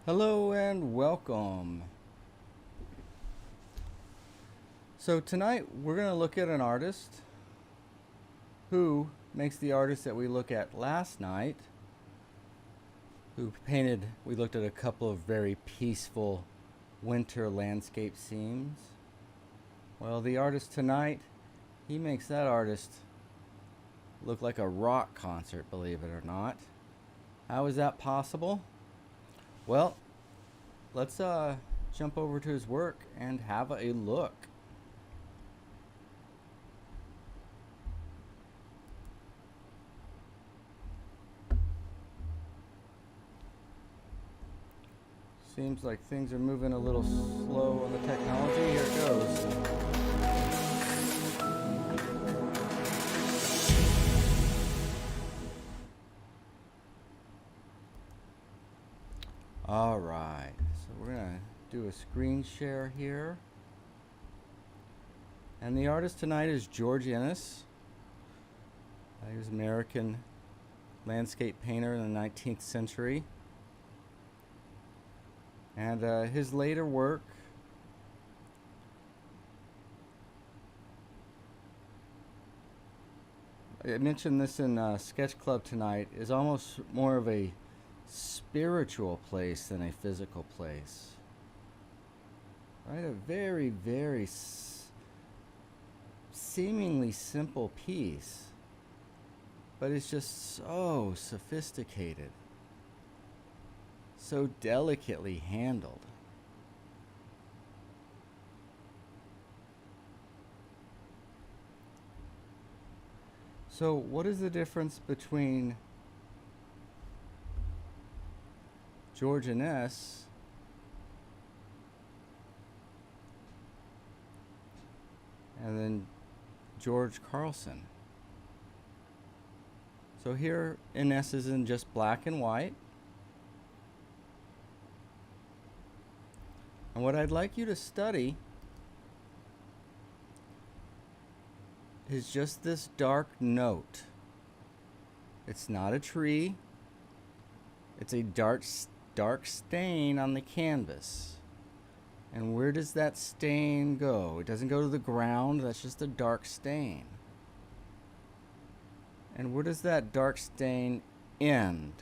Hello and welcome. So tonight we're going to look at an artist who makes the artist that we looked at last night, who painted, we looked at a couple of very peaceful winter landscape scenes. Well, the artist tonight, he makes that artist look like a rock concert, believe it or not. How is that possible? Well, let's jump over to his work and have a look. Seems like things are moving a little slow on the technology. Here it goes. All right, so we're gonna do a screen share here. And the artist tonight is George Inness. He was an American landscape painter in the 19th century. And his later work I mentioned this in Sketch Club tonight, is almost more of a spiritual place than a physical place. Right? A very, very seemingly simple piece, but it's just so sophisticated, so delicately handled. So what is the difference between George Inness and then George Carlson? So here Inness is in just black and white. And what I'd like you to study is just this dark note. It's not a tree. It's a dark stain on the canvas. And where does that stain go? It doesn't go to the ground. That's just a dark stain. And where does that dark stain end?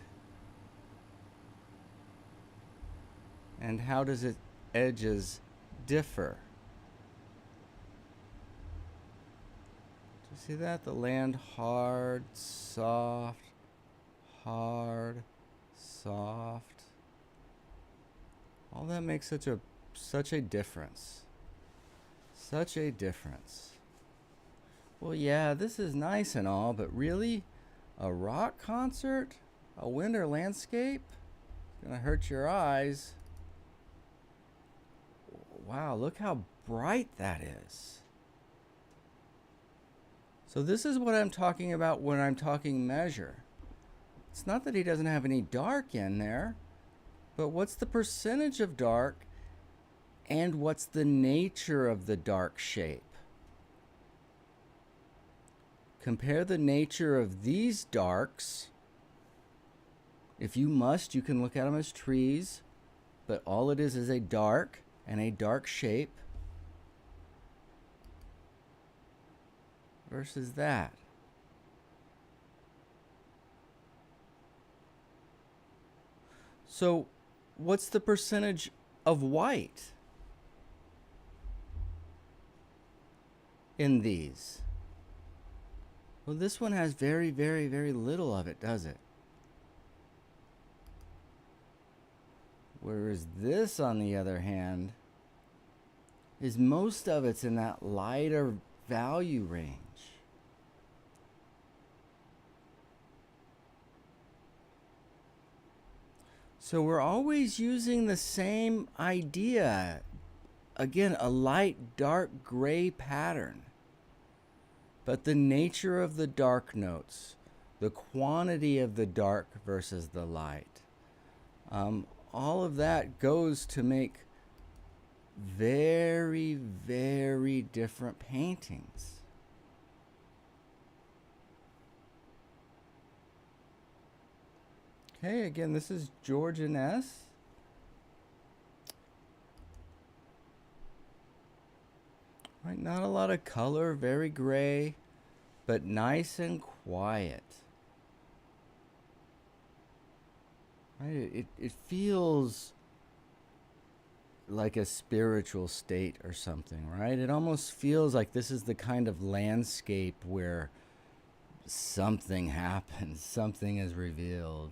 And how does its edges differ? Do you see that? The land hard, soft, hard, soft. All that makes such a difference. Such a difference. Well, yeah, this is nice and all, but really? A rock concert? A winter landscape? It's gonna hurt your eyes. Wow, look how bright that is. So this is what I'm talking about when I'm talking measure. It's not that he doesn't have any dark in there, but what's the percentage of dark and what's the nature of the dark shape? Compare the nature of these darks. If you must, you can look at them as trees, but all it is a dark and a dark shape versus that. So what's the percentage of white in these? Well, this one has very, very, very little of it, does it? Whereas this, on the other hand, is most of it's in that lighter value range. So we're always using the same idea. Again, a light, dark gray pattern. But the nature of the dark notes, the quantity of the dark versus the light, all of that goes to make very, very different paintings. Okay, again, this is George Inness. Right, not a lot of color, very gray, but nice and quiet. Right, it feels like a spiritual state or something, right? It almost feels like this is the kind of landscape where something happens, something is revealed.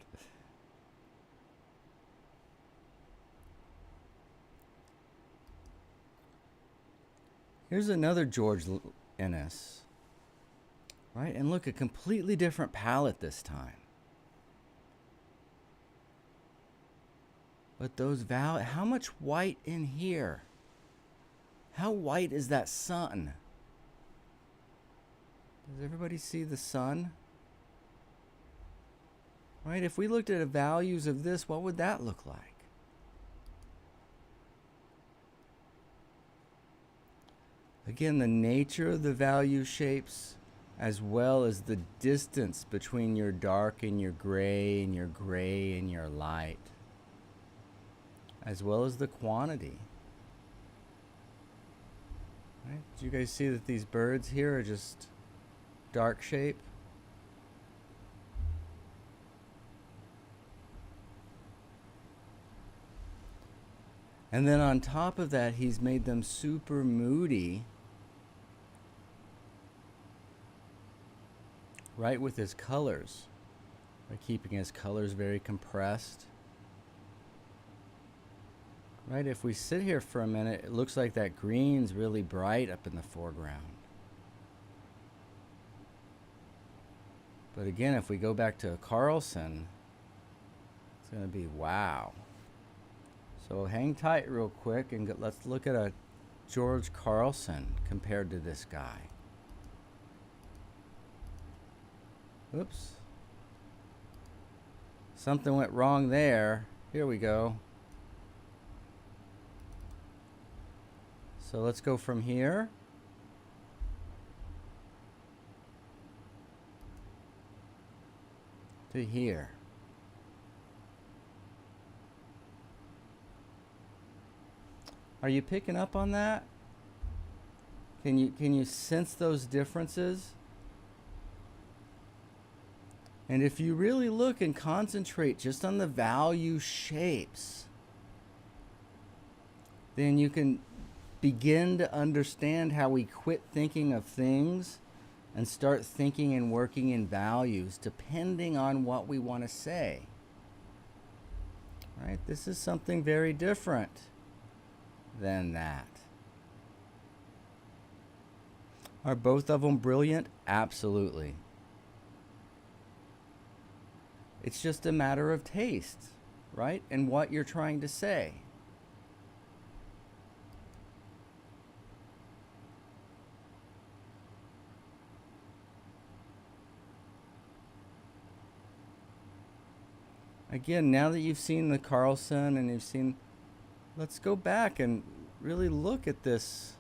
Here's another George Inness, right? And look, a completely different palette this time. But those how much white in here? How white is that sun? Does everybody see the sun? Right, if we looked at the values of this, what would that look like? Again, the nature of the value shapes, as well as the distance between your dark and your gray and your gray and your light, as well as the quantity. Right? Do you guys see that these birds here are just dark shape? And then on top of that, he's made them super moody, right, with his colors, by keeping his colors very compressed. Right, if we sit here for a minute, it looks like that green's really bright up in the foreground. But again, if we go back to Carlson, it's going to be wow. So hang tight real quick and let's look at a George Carlson compared to this guy. Oops. Something went wrong there. Here we go. So let's go from here to here. Are you picking up on that? Can you sense those differences? And if you really look and concentrate just on the value shapes, then you can begin to understand how we quit thinking of things and start thinking and working in values depending on what we want to say. Right? This is something very different than that. Are both of them brilliant? Absolutely. It's just a matter of taste, right? And what you're trying to say. Again, now that you've seen the Carlson and you've seen, let's go back and really look at this.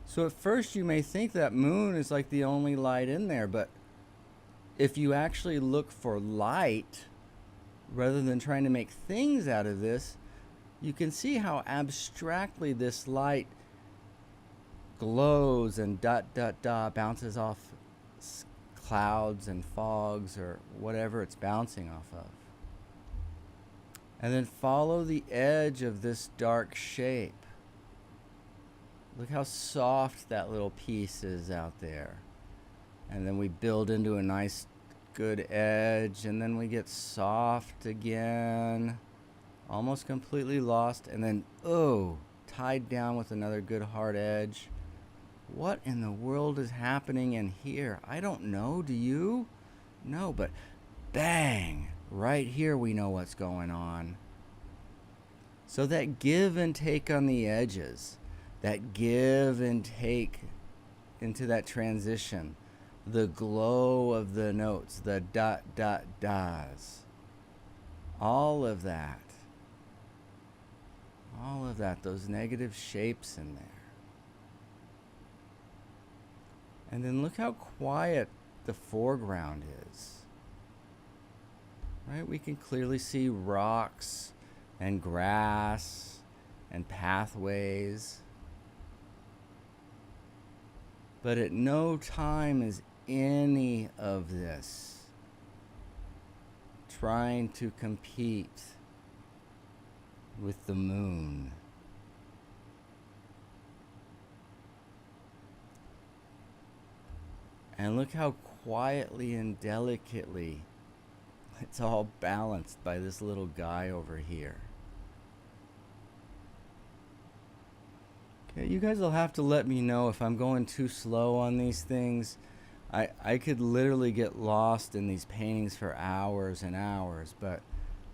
So at first you may think that moon is like the only light in there, but if you actually look for light rather than trying to make things out of this, you can see how abstractly this light glows and bounces off clouds and fogs or whatever it's bouncing off of. And then follow the edge of this dark shape. Look how soft that little piece is out there. And then we build into a nice good edge, and then we get soft again. Almost completely lost, and then, oh, tied down with another good hard edge. What in the world is happening in here? I don't know. Do you? No, but bang! Right here we know what's going on. So that give and take on the edges, that give and take into that transition, the glow of the notes, the dots, all of that. All of that, those negative shapes in there. And then look how quiet the foreground is. Right? We can clearly see rocks and grass and pathways. But at no time is any of this trying to compete with the moon. And look how quietly and delicately it's all balanced by this little guy over here. Okay, you guys will have to let me know if I'm going too slow on these things. I could literally get lost in these paintings for hours and hours, but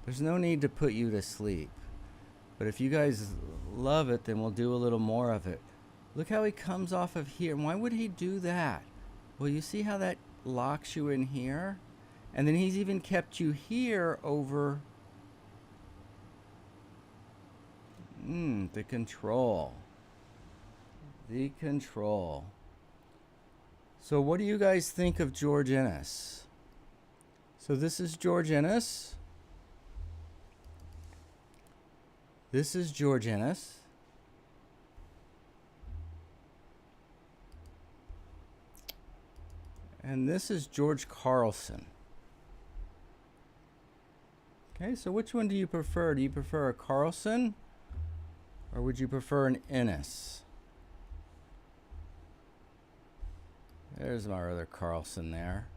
there's no need to put you to sleep. But if you guys love it, then we'll do a little more of it. Look how he comes off of here. And why would he do that? Well, you see how that locks you in here? And then he's even kept you here over the control. The control. So what do you guys think of George Inness? So this is George Inness. This is George Inness. And this is George Carlson. Okay, so which one do you prefer? Do you prefer a Carlson or would you prefer an Inness? There's my other Carlson there.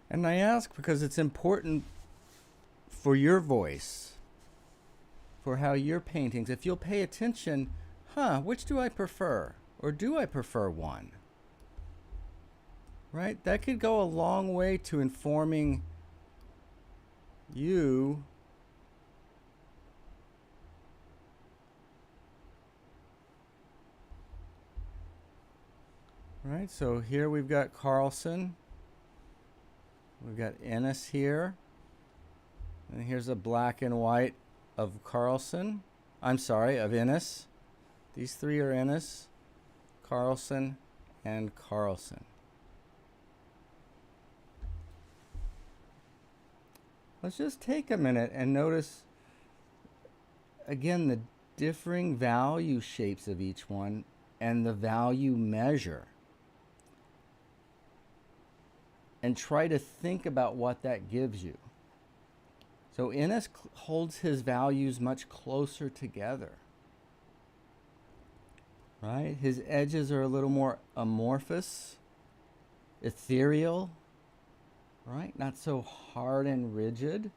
And I ask because it's important for your voice, for how your paintings, if you'll pay attention, which do I prefer? Or do I prefer one? Right? That could go a long way to informing you right, so here we've got Carlson. We've got Inness here. And here's a black and white of Carlson. I'm sorry, of Inness. These three are Inness, Carlson, and Carlson. Let's just take a minute and notice, again, the differing value shapes of each one and the value measure. And try to think about what that gives you. So Inness holds his values much closer together. Right? His edges are a little more amorphous, ethereal, right? Not so hard and rigid.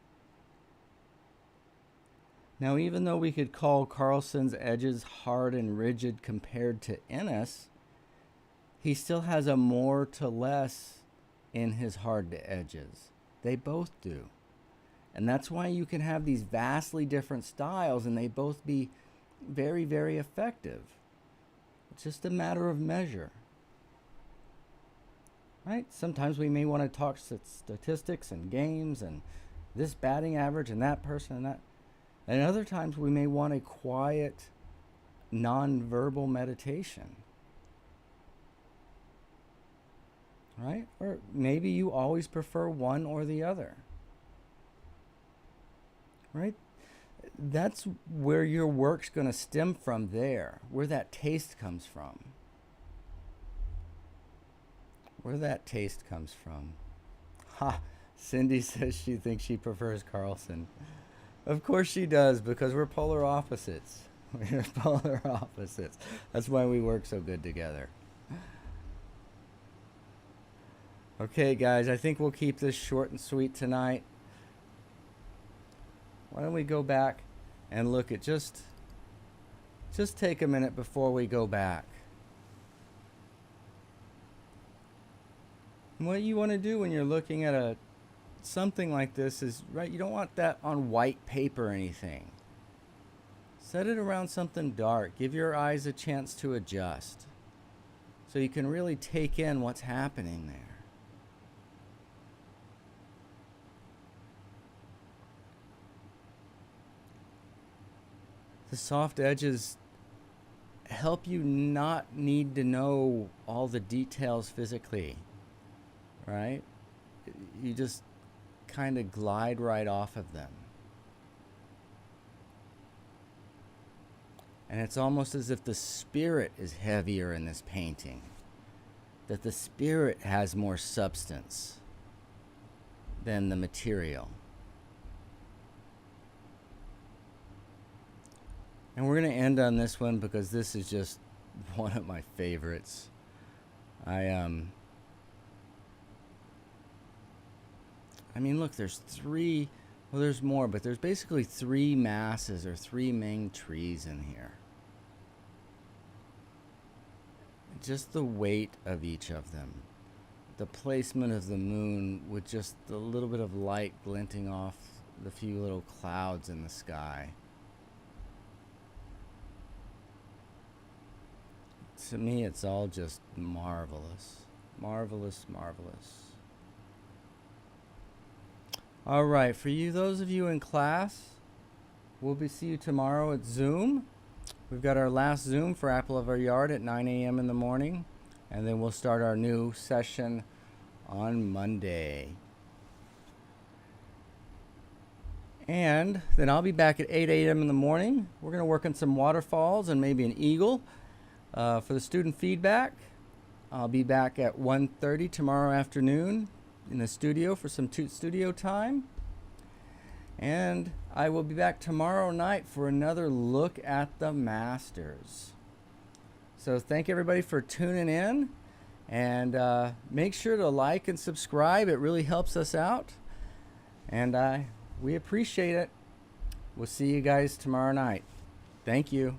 Now, even though we could call Carlson's edges hard and rigid compared to Inness, he still has a more to less in his hard edges. They both do. And that's why you can have these vastly different styles and they both be very, very effective. It's just a matter of measure. Right? Sometimes we may want to talk statistics and games and this batting average and that person and that. And other times we may want a quiet, non-verbal meditation. Right? Or maybe you always prefer one or the other. Right? That's where your work's going to stem from there, where that taste comes from. Where that taste comes from. Ha! Cindy says she thinks she prefers Carlson. Of course she does, because we're polar opposites. We're polar opposites. That's why we work so good together. Okay, guys, I think we'll keep this short and sweet tonight. Why don't we go back and look at just take a minute before we go back. And what you want to do when you're looking at something like this is, right, you don't want that on white paper or anything. Set it around something dark. Give your eyes a chance to adjust so you can really take in what's happening there. The soft edges help you not need to know all the details physically, right? You just kind of glide right off of them. And it's almost as if the spirit is heavier in this painting, that the spirit has more substance than the material. And we're going to end on this one because this is just one of my favorites. I mean, look, there's three, well, there's more, but there's basically three masses or three main trees in here. Just the weight of each of them. The placement of the moon with just a little bit of light glinting off the few little clouds in the sky. To me, it's all just marvelous. Marvelous, marvelous. All right, for you, those of you in class, we'll see you tomorrow at Zoom. We've got our last Zoom for Apple of Our Yard at 9 a.m. in the morning, and then we'll start our new session on Monday. And then I'll be back at 8 a.m. in the morning. We're going to work on some waterfalls and maybe an eagle for the student feedback. I'll be back at 1:30 tomorrow afternoon in the studio for some studio time. And I will be back tomorrow night for another look at the Masters. So thank everybody for tuning in. And make sure to like and subscribe. It really helps us out. And we appreciate it. We'll see you guys tomorrow night. Thank you.